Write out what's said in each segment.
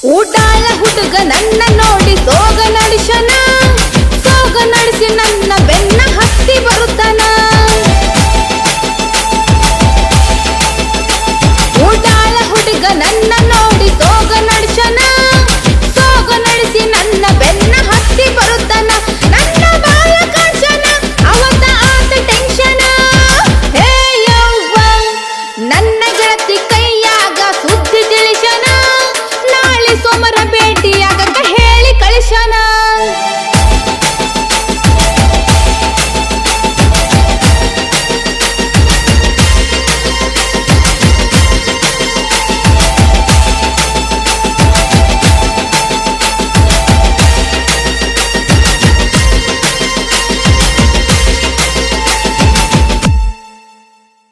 ಊಟಾಳ ಹುಡುಗ ನನ್ನ ನೋಡಿ ಸೋಗ ನಡೆಸನ, ಸೋಗ ನಡೆಸಿ ನನ್ನ ಬೆನ್ನ ಹತ್ತಿ ಬರುತ್ತಾನ. ಊಟಾಳ ಹುಡುಗ ನನ್ನ ನೋಡಿ ಸೋಗ ನಡೆಸನ, ಸೋಗ ನಡೆಸಿ ನನ್ನ ಬೆನ್ನ ಹತ್ತಿ ಬರುತ್ತಾನ. ನನ್ನ ಬಾಳ ಕಾಡ್ಸನ ಅವತ್ತ ಆತ ಟೆನ್ಷನ. ಹೇ ಯವ್ವ ನನ್ನ ಗೆಳತಿ ಕೈಯಾಗ ಸುದ್ದಿ ತಿಳಿಸನ, ನಾಳೆ ಸೋಮರ ಭೇಟಿಯಾಗಕ ಹೇಳಿ ಕಳಿಸನ.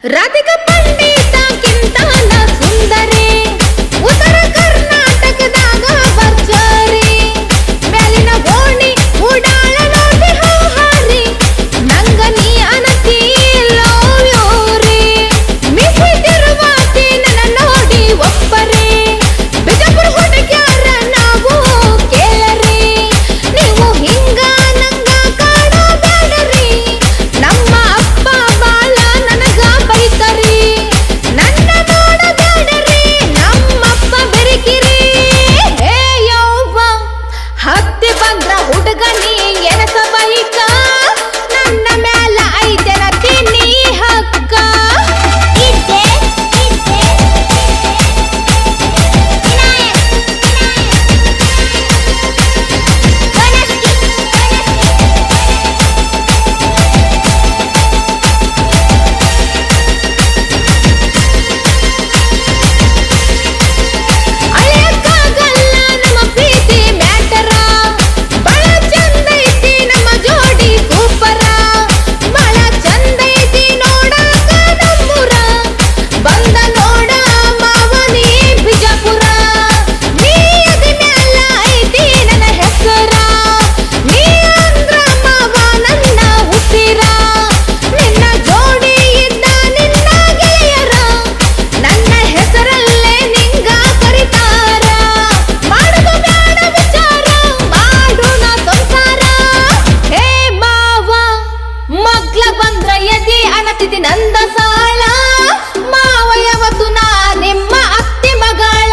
ರಾಧಿಕಾ ಪಂಡಿತಕ್ಕಿಂತ ನಾ ಸುಂದರಿ, ಉತ್ತರ ಕರ್ನಾಟಕದಾಗ ಬರ್ಜರಿ. ಮೇಲಿನ ಗೋಣಿ ಉಡಾಳ ನೋಡಿ ಹಾರಿ, ನಂಗ ನೀ ಅನತಿ ಲವ್ ಯು ರೀ. ಮಿಸಿ ತಿರುವಾತಿ ನನ್ನ ನೋಡಿ ಒಪ್ಪರಿ, ಬಿಜಾಪುರ ಹುಡುಗ್ಯಾರ ನಾವು ಕೇಳರಿ. ನೀವು ಹಿಂಗ ನಂಗ ಕಾಡಬೇಡರಿ, ನಮ್ಮ ಅಪ್ಪ ಬಾಳ ನನಗ ಬೈತರಿ. ನನ್ನ ನೋಡಬೇಡರಿ, ನಮ್ಮಪ್ಪ ಬೆರಕಿರಿ. ಹೇ ಯವ್ವ ಹತ್ತಿ ಬಂದ್ರ ಹುಡುಗ ನೀ ಎನಸ ಬೈಕ, ನನ್ನ ಮ್ಯಾಲ ಐತೆನತಿ ನೀ ಹಕ್ಕ. ಅಳಿಯಕ್ಕಾಗಲ್ಲ ನಮ್ಮ ಪ್ರೀತಿ ಮ್ಯಾಟರ, ಬಹಳ ಚಂದ ಐತಿ ನಮ್ಮ ಜೋಡಿ ಸೂಪರ. ಬಹಳ ಚಂದ ಐತಿ ನೋಡಾಕ ನಮ್ಮೂರ, ಬಂದ ನೋಡ ಮಾವನಿ ಬಿಜಾಪುರ. ನೀ ಅದಿ ಮ್ಯಾಲ ಐತಿ ನನ್ನ ಹೆಸರ, ನೀ ಅಂದ್ರ ಮಾವ ನನ್ನ ಉಸಿರ. ನಿನ್ನ ಜೋಡಿ ಇದ್ದ ನಿನ್ನ ಗೆಳೆಯರ, ನನ್ನ ಹೆಸರಲ್ಲೇ ನಿಂಗ ಕರಿತಾರ. ಮಾಡುದು ಬ್ಯಾಡ ವಿಚಾರ, ಮಾಡೋಣ ಸಂಸಾರ. ಹೇ ಮಾವ ಮಗ್ಲ ಬಂದ್ರ ಎದಿ ಅನತಿದಿ ನಂದ ಸಾಳ, ಮಾವ ಯಾವತ್ತು ನಾ ನಿಮ್ಮ ಅತ್ತಿ ಮಗಳ.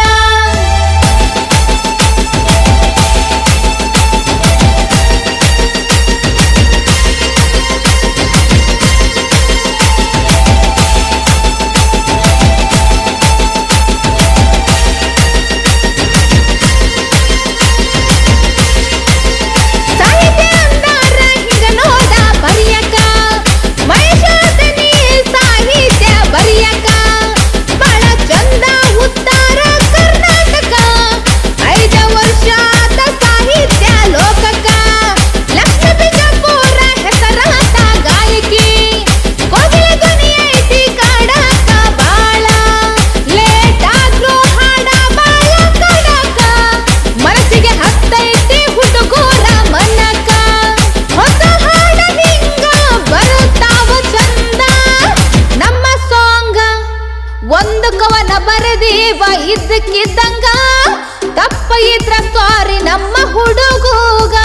ಸಾಹಿತ್ಯ ಅಂದಾರ ಹಿಂಗ ನೋಡ ಬರಿಯಕ, ಮೈಷಾದನಿ ಸಾಹಿತ್ಯ ಬರಿಯಕ. ಬಹಳ ಚಂದ ಉತ್ತರ ಕರ್ನಾಟಕ, 5 ವರ್ಷ ಆತ ಸಾಹಿತ್ಯ ಲೋಕಕ್ಕ. ಲಕ್ಷ್ಮೀ ಬಿಜಾಪುರ ಹೆಸರಾತ ಗಾಯಕಿ, ಕೋಗಿಲೆ ಧ್ವನಿ ಐತಿ ಕಾಡಾಕ ಬಾಳ. ಲೇಟ್ ಆದ್ರೂ ಹಾಡ ಬಾಳ ಕಾಡಾಕ, ಮನಸ್ಸಿಗೆ ಹತ್ತೈತಿ ಹುಡುಗೂರ ಮನಕ. ಹೊಸ ಹಾಡ ಹಿಂಗ ಬರುತ್ತಾವ ಚಂದ, ನಮ್ಮ ಸಾಂಗ ಒಂದು ಕವನ ಬರೆದೀವ ಇದ್ದಕ್ಕಿದ್ದಂಗ. ತಪ್ಪ ಇದ್ರ ಸಾರಿ ನಮ್ಮ ಹುಡುಗೂಗ.